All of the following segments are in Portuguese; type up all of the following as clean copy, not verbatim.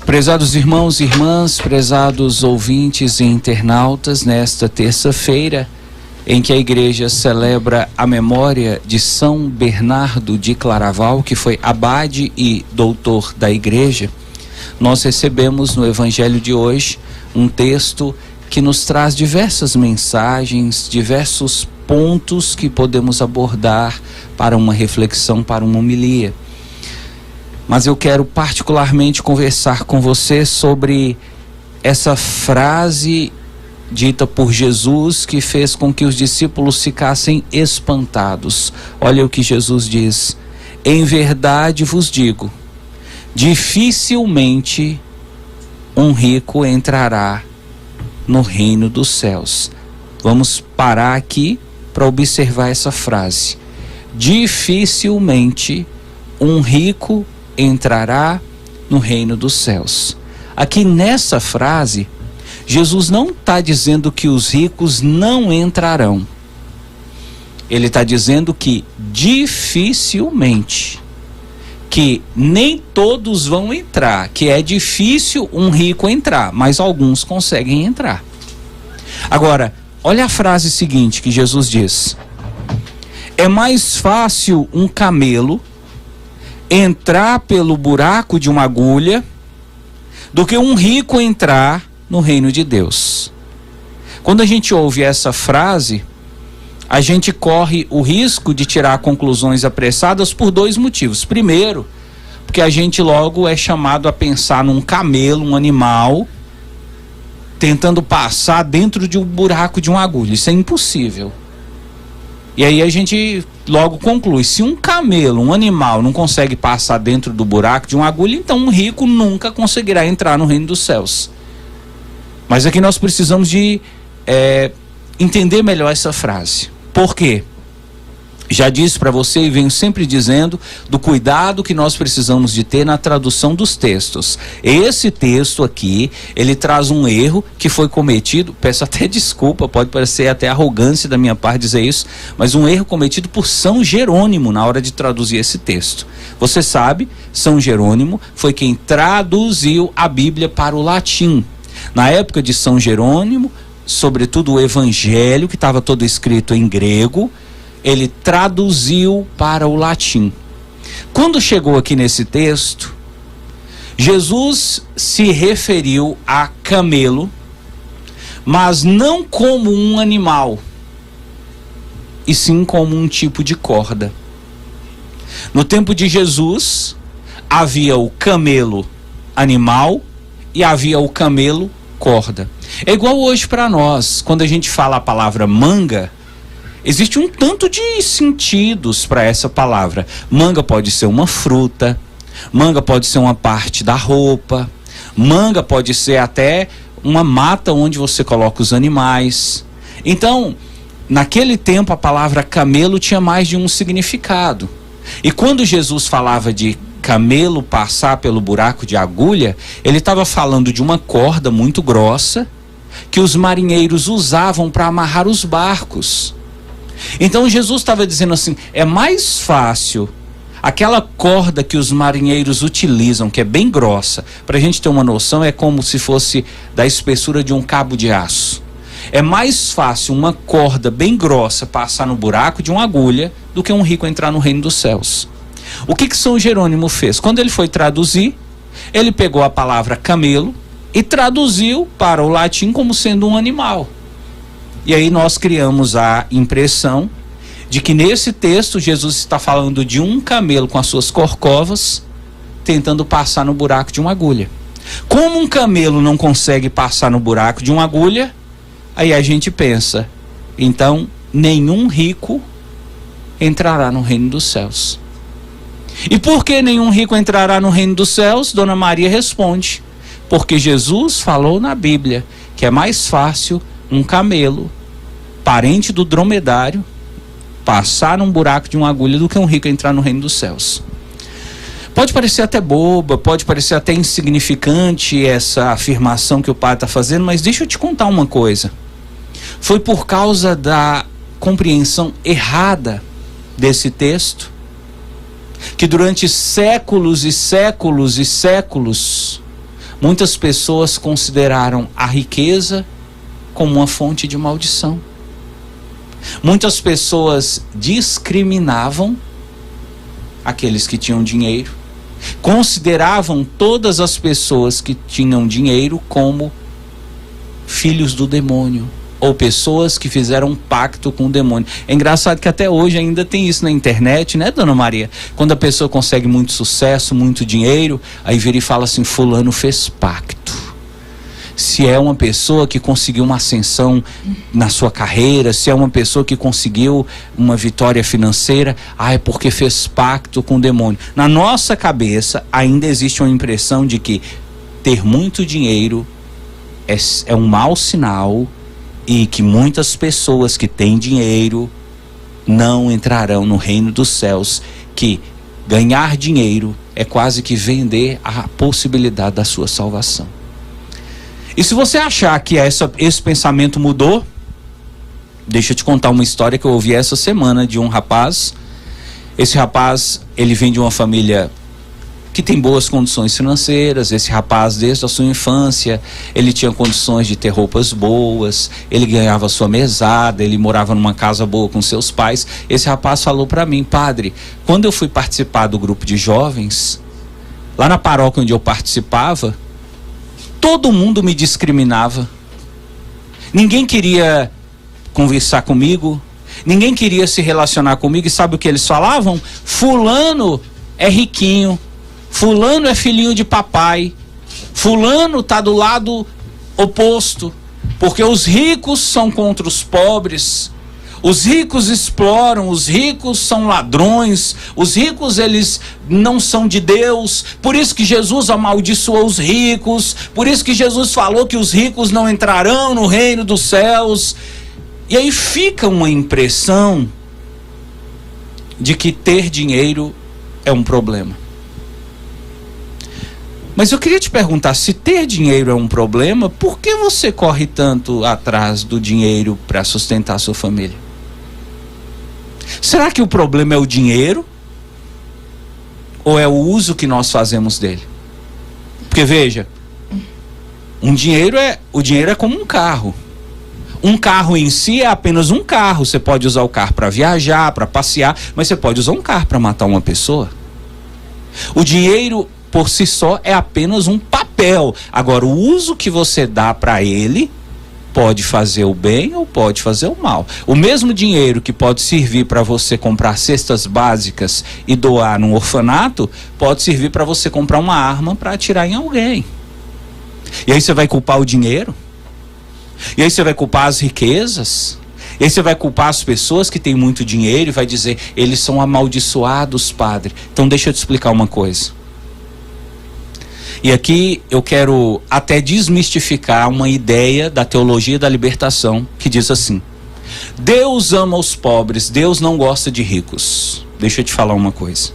Prezados irmãos e irmãs, prezados ouvintes e internautas, nesta terça-feira, em que a igreja celebra a memória de São Bernardo de Claraval, que foi abade e doutor da igreja, nós recebemos no evangelho de hoje um texto que nos traz diversas mensagens, diversos pontos que podemos abordar para uma reflexão, para uma homilia. Mas eu quero particularmente conversar com você sobre essa frase dita por Jesus que fez com que os discípulos ficassem espantados. Olha o que Jesus diz: em verdade vos digo, dificilmente um rico entrará no reino dos céus. Vamos parar aqui para observar essa frase. Dificilmente um rico entrará no reino dos céus. Aqui nessa frase, Jesus não está dizendo que os ricos não entrarão. Ele está dizendo que dificilmente, que nem todos vão entrar, que é difícil um rico entrar, mas alguns conseguem entrar. Agora, olha a frase seguinte que Jesus diz: é mais fácil um camelo entrar pelo buraco de uma agulha do que um rico entrar no reino de Deus. Quando a gente ouve essa frase, a gente corre o risco de tirar conclusões apressadas por dois motivos. Primeiro, porque a gente logo é chamado a pensar num camelo, um animal, tentando passar dentro de um buraco de uma agulha. Isso é impossível. E aí a gente logo conclui: se um camelo, um animal, não consegue passar dentro do buraco de uma agulha, então um rico nunca conseguirá entrar no reino dos céus. Mas aqui nós precisamos de entender melhor essa frase. Por quê? Já disse para você e venho sempre dizendo do cuidado que nós precisamos de ter na tradução dos textos. Esse texto aqui, ele traz um erro que foi cometido, peço até desculpa, pode parecer até arrogância da minha parte dizer isso, mas um erro cometido por São Jerônimo na hora de traduzir esse texto. Você sabe, São Jerônimo foi quem traduziu a Bíblia para o latim. Na época de São Jerônimo, sobretudo o Evangelho, que estava todo escrito em grego, ele traduziu para o latim. Quando chegou aqui nesse texto, Jesus se referiu a camelo, mas não como um animal, e sim como um tipo de corda. No tempo de Jesus, havia o camelo animal e havia o camelo corda. É igual hoje para nós, quando a gente fala a palavra manga, existe um tanto de sentidos para essa palavra. Manga pode ser uma fruta, manga pode ser uma parte da roupa, manga pode ser até uma mata onde você coloca os animais. Então, naquele tempo a palavra camelo tinha mais de um significado. E quando Jesus falava de camelo passar pelo buraco de agulha, ele estava falando de uma corda muito grossa que os marinheiros usavam para amarrar os barcos. Então Jesus estava dizendo assim: é mais fácil aquela corda que os marinheiros utilizam, que é bem grossa, para a gente ter uma noção, é como se fosse da espessura de um cabo de aço. É mais fácil uma corda bem grossa passar no buraco de uma agulha do que um rico entrar no reino dos céus. O que São Jerônimo fez? Quando ele foi traduzir, ele pegou a palavra camelo e traduziu para o latim como sendo um animal. E aí nós criamos a impressão de que nesse texto Jesus está falando de um camelo com as suas corcovas tentando passar no buraco de uma agulha. Como um camelo não consegue passar no buraco de uma agulha, aí a gente pensa, então nenhum rico entrará no reino dos céus. E por que nenhum rico entrará no reino dos céus? Dona Maria responde: porque Jesus falou na Bíblia que é mais fácil um camelo, parente do dromedário, passar num buraco de uma agulha do que um rico entrar no reino dos céus. Pode parecer até boba, pode parecer até insignificante essa afirmação que o padre está fazendo, mas deixa eu te contar uma coisa. Foi por causa da compreensão errada desse texto que durante séculos e séculos e séculos Muitas pessoas consideraram a riqueza como uma fonte de maldição. Muitas pessoas discriminavam aqueles que tinham dinheiro, consideravam todas as pessoas que tinham dinheiro como filhos do demônio, ou pessoas que fizeram um pacto com o demônio. É engraçado que até hoje ainda tem isso na internet, né, Dona Maria? Quando a pessoa consegue muito sucesso, muito dinheiro, aí vira e fala assim: fulano fez pacto. Se é uma pessoa que conseguiu uma ascensão na sua carreira, se é uma pessoa que conseguiu uma vitória financeira, é porque fez pacto com o demônio. Na nossa cabeça ainda existe uma impressão de que ter muito dinheiro é um mau sinal, e que muitas pessoas que têm dinheiro não entrarão no reino dos céus, que ganhar dinheiro é quase que vender a possibilidade da sua salvação. E se você achar que esse pensamento mudou, deixa eu te contar uma história que eu ouvi essa semana de um rapaz. Esse rapaz, ele vem de uma família que tem boas condições financeiras. Esse rapaz, desde a sua infância, ele tinha condições de ter roupas boas, ele ganhava sua mesada, ele morava numa casa boa com seus pais. Esse rapaz falou para mim: padre, quando eu fui participar do grupo de jovens, lá na paróquia onde eu participava, todo mundo me discriminava. Ninguém queria conversar comigo, ninguém queria se relacionar comigo. E sabe o que eles falavam? Fulano é riquinho, fulano é filhinho de papai, fulano está do lado oposto, porque os ricos são contra os pobres, os ricos exploram, os ricos são ladrões, os ricos eles não são de Deus. Por isso que Jesus amaldiçoou os ricos, por isso que Jesus falou que os ricos não entrarão no reino dos céus. E aí fica uma impressão de que ter dinheiro é um problema. Mas eu queria te perguntar, se ter dinheiro é um problema, por que você corre tanto atrás do dinheiro para sustentar a sua família? Será que o problema é o dinheiro? Ou é o uso que nós fazemos dele? Porque veja, o dinheiro é como um carro. Um carro em si é apenas um carro. Você pode usar o carro para viajar, para passear, mas você pode usar um carro para matar uma pessoa. O dinheiro por si só é apenas um papel. Agora, o uso que você dá para ele pode fazer o bem ou pode fazer o mal. O mesmo dinheiro que pode servir para você comprar cestas básicas e doar num orfanato, pode servir para você comprar uma arma para atirar em alguém. E aí você vai culpar o dinheiro? E aí você vai culpar as riquezas? E aí você vai culpar as pessoas que têm muito dinheiro e vai dizer: eles são amaldiçoados, padre. Então deixa eu te explicar uma coisa. E aqui eu quero até desmistificar uma ideia da teologia da libertação que diz assim: Deus ama os pobres, Deus não gosta de ricos. Deixa eu te falar uma coisa.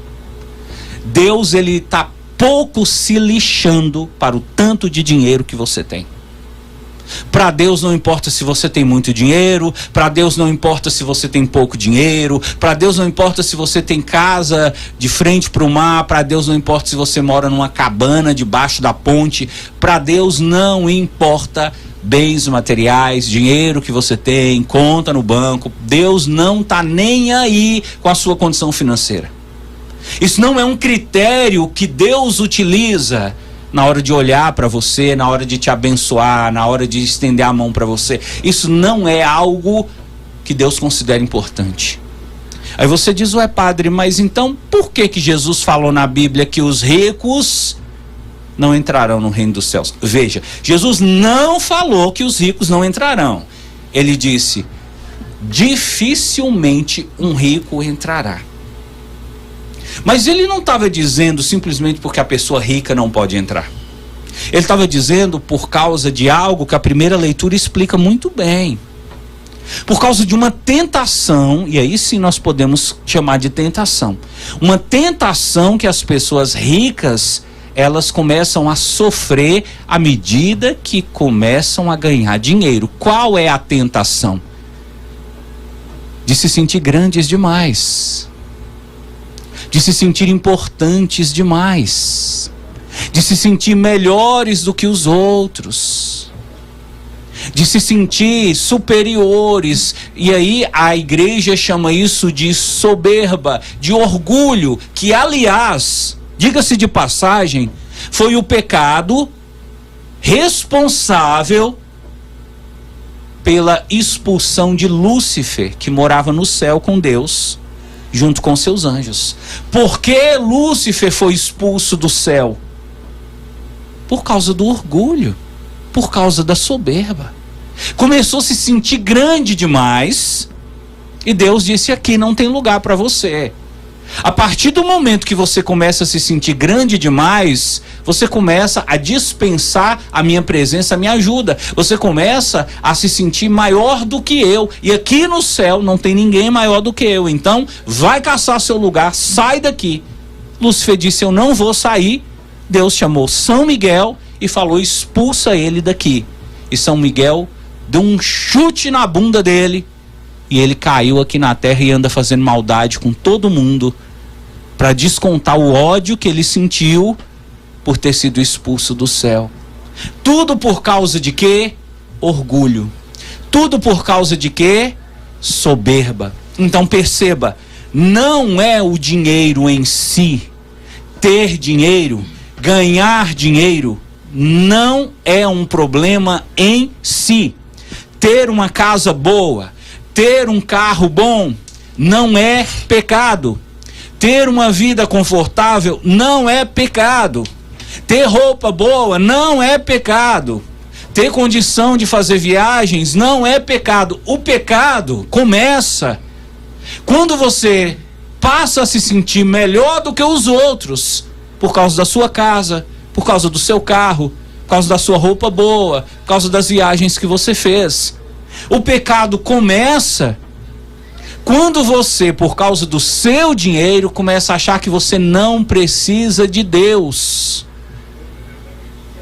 Deus, ele está pouco se lixando para o tanto de dinheiro que você tem. Para Deus não importa se você tem muito dinheiro, para Deus não importa se você tem pouco dinheiro, para Deus não importa se você tem casa de frente para o mar, para Deus não importa se você mora numa cabana debaixo da ponte, para Deus não importa bens materiais, dinheiro que você tem, conta no banco. Deus não está nem aí com a sua condição financeira. Isso não é um critério que Deus utiliza na hora de olhar para você, na hora de te abençoar, na hora de estender a mão para você. Isso não é algo que Deus considera importante. Aí você diz: ué, padre, mas então por que Jesus falou na Bíblia que os ricos não entrarão no reino dos céus? Veja, Jesus não falou que os ricos não entrarão. Ele disse: dificilmente um rico entrará. Mas ele não estava dizendo simplesmente porque a pessoa rica não pode entrar. Ele estava dizendo por causa de algo que a primeira leitura explica muito bem. Por causa de uma tentação, e aí sim nós podemos chamar de tentação. Uma tentação que as pessoas ricas, elas começam a sofrer à medida que começam a ganhar dinheiro. Qual é a tentação? De se sentir grandes demais. De se sentir importantes demais, de se sentir melhores do que os outros, de se sentir superiores. E aí a igreja chama isso de soberba, de orgulho, que, aliás, diga-se de passagem, foi o pecado responsável pela expulsão de Lúcifer, que morava no céu com Deus, junto com seus anjos. Por que Lúcifer foi expulso do céu? Por causa do orgulho, por causa da soberba. Começou a se sentir grande demais, e Deus disse: aqui não tem lugar para você. A partir do momento que você começa a se sentir grande demais, você começa a dispensar a minha presença, a minha ajuda. Você começa a se sentir maior do que eu. E aqui no céu não tem ninguém maior do que eu. Então, vai caçar seu lugar, sai daqui. Lúcifer disse: eu não vou sair. Deus chamou São Miguel e falou: expulsa ele daqui. E São Miguel deu um chute na bunda dele. E ele caiu aqui na terra e anda fazendo maldade com todo mundo, para descontar o ódio que ele sentiu por ter sido expulso do céu. Tudo por causa de quê? Orgulho. Tudo por causa de quê? Soberba. Então perceba, não é o dinheiro em si, ter dinheiro, ganhar dinheiro, não é um problema em si. Ter uma casa boa, ter um carro bom, não é pecado. Ter uma vida confortável não é pecado. Ter roupa boa não é pecado. Ter condição de fazer viagens não é pecado. O pecado começa quando você passa a se sentir melhor do que os outros, por causa da sua casa, por causa do seu carro, por causa da sua roupa boa, por causa das viagens que você fez. O pecado começa quando você, por causa do seu dinheiro, começa a achar que você não precisa de Deus.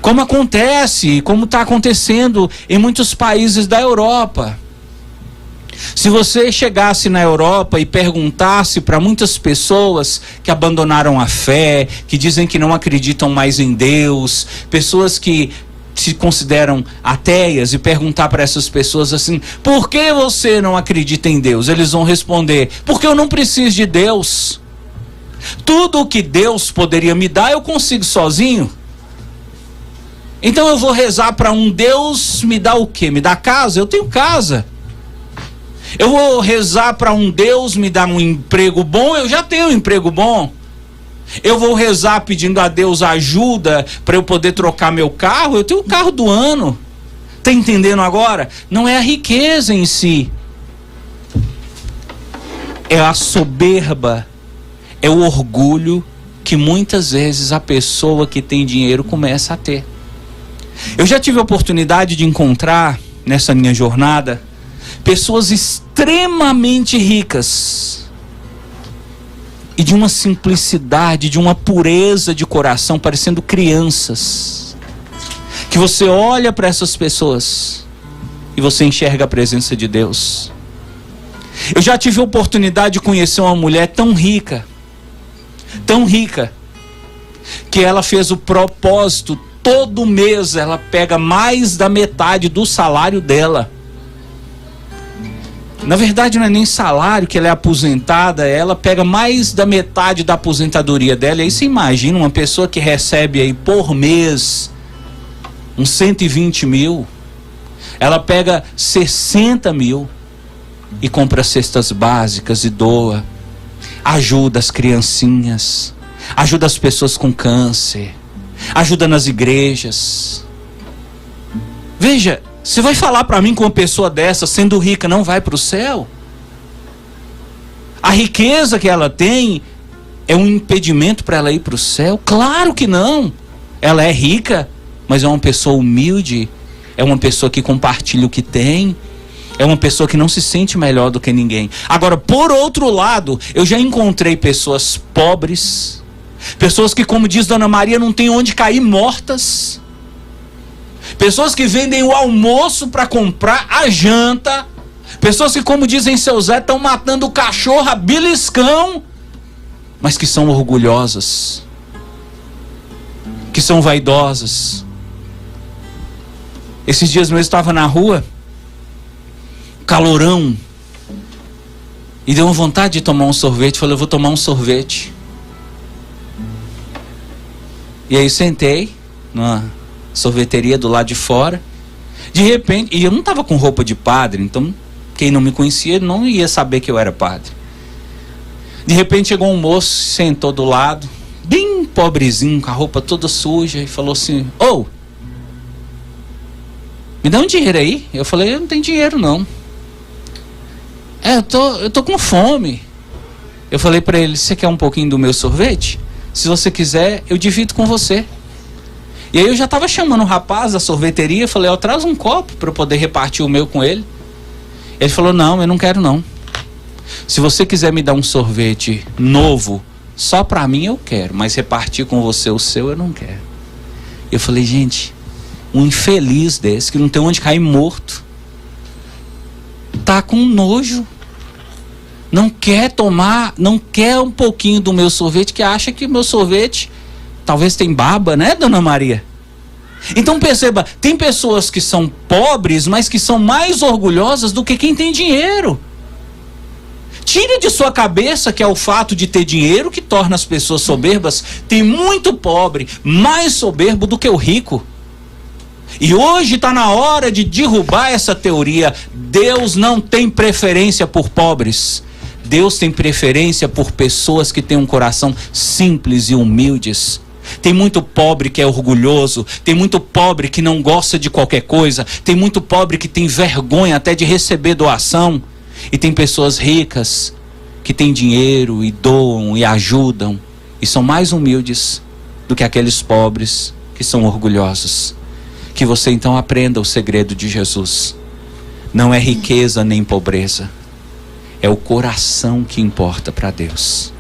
Como acontece, como está acontecendo em muitos países da Europa. Se você chegasse na Europa e perguntasse para muitas pessoas que abandonaram a fé, que dizem que não acreditam mais em Deus, pessoas que se consideram ateias, e perguntar para essas pessoas assim: por que você não acredita em Deus? Eles vão responder: porque eu não preciso de Deus. Tudo o que Deus poderia me dar eu consigo sozinho. Então eu vou rezar para um Deus me dar o quê? Me dá casa? Eu tenho casa. Eu vou rezar para um Deus me dar um emprego bom? Eu já tenho um emprego bom. Eu vou rezar pedindo a Deus ajuda para eu poder trocar meu carro? Eu tenho o carro do ano. Está entendendo agora? Não é a riqueza em si, é a soberba, é o orgulho que muitas vezes a pessoa que tem dinheiro começa a ter. Eu já tive a oportunidade de encontrar nessa minha jornada pessoas extremamente ricas, e de uma simplicidade, de uma pureza de coração, parecendo crianças, que você olha para essas pessoas e você enxerga a presença de Deus. Eu já tive a oportunidade de conhecer uma mulher tão rica, que ela fez o propósito: todo mês ela pega mais da metade do salário dela. Na verdade não é nem salário, que ela é aposentada, ela pega mais da metade da aposentadoria dela. E aí você imagina uma pessoa que recebe aí por mês uns 120 mil, ela pega 60 mil e compra cestas básicas e doa, ajuda as criancinhas, ajuda as pessoas com câncer, ajuda nas igrejas. Veja, você vai falar para mim que uma pessoa dessa, sendo rica, não vai para o céu? A riqueza que ela tem é um impedimento para ela ir para o céu? Claro que não. Ela é rica, mas é uma pessoa humilde, é uma pessoa que compartilha o que tem, é uma pessoa que não se sente melhor do que ninguém. Agora, por outro lado, eu já encontrei pessoas pobres, pessoas que, como diz Dona Maria, não tem onde cair mortas, pessoas que vendem o almoço para comprar a janta, pessoas que, como dizem seu Zé, estão matando o cachorro a beliscão, mas que são orgulhosas. que são vaidosas. Esses dias mesmo eu estava na rua, calorão, e deu uma vontade de tomar um sorvete. Falei, eu vou tomar um sorvete. E aí sentei numa sorveteria do lado de fora. De repente, e eu não estava com roupa de padre, então quem não me conhecia não ia saber que eu era padre. De repente chegou um moço, sentou do lado, bem pobrezinho, com a roupa toda suja, e falou assim: ô, me dá um dinheiro aí. Eu falei, eu não tenho dinheiro não. Eu tô com fome. Eu falei para ele, você quer um pouquinho do meu sorvete? Se você quiser, eu divido com você. E aí eu já estava chamando o rapaz da sorveteria, falei, ó, traz um copo para eu poder repartir o meu com ele. Ele falou, não, eu não quero não. Se você quiser me dar um sorvete novo, só para mim eu quero, mas repartir com você o seu eu não quero. Eu falei, gente, um infeliz desse, que não tem onde cair morto, tá com nojo, não quer tomar, não quer um pouquinho do meu sorvete, que acha que o meu sorvete talvez tem baba, né, dona Maria? Então perceba, tem pessoas que são pobres, mas que são mais orgulhosas do que quem tem dinheiro. Tire de sua cabeça que é o fato de ter dinheiro que torna as pessoas soberbas. Tem muito pobre mais soberbo do que o rico. E hoje está na hora de derrubar essa teoria. Deus não tem preferência por pobres. Deus tem preferência por pessoas que têm um coração simples e humildes. Tem muito pobre que é orgulhoso, tem muito pobre que não gosta de qualquer coisa, tem muito pobre que tem vergonha até de receber doação, e tem pessoas ricas que têm dinheiro e doam e ajudam e são mais humildes do que aqueles pobres que são orgulhosos. Que você então aprenda o segredo de Jesus. Não é riqueza nem pobreza, é o coração que importa para Deus.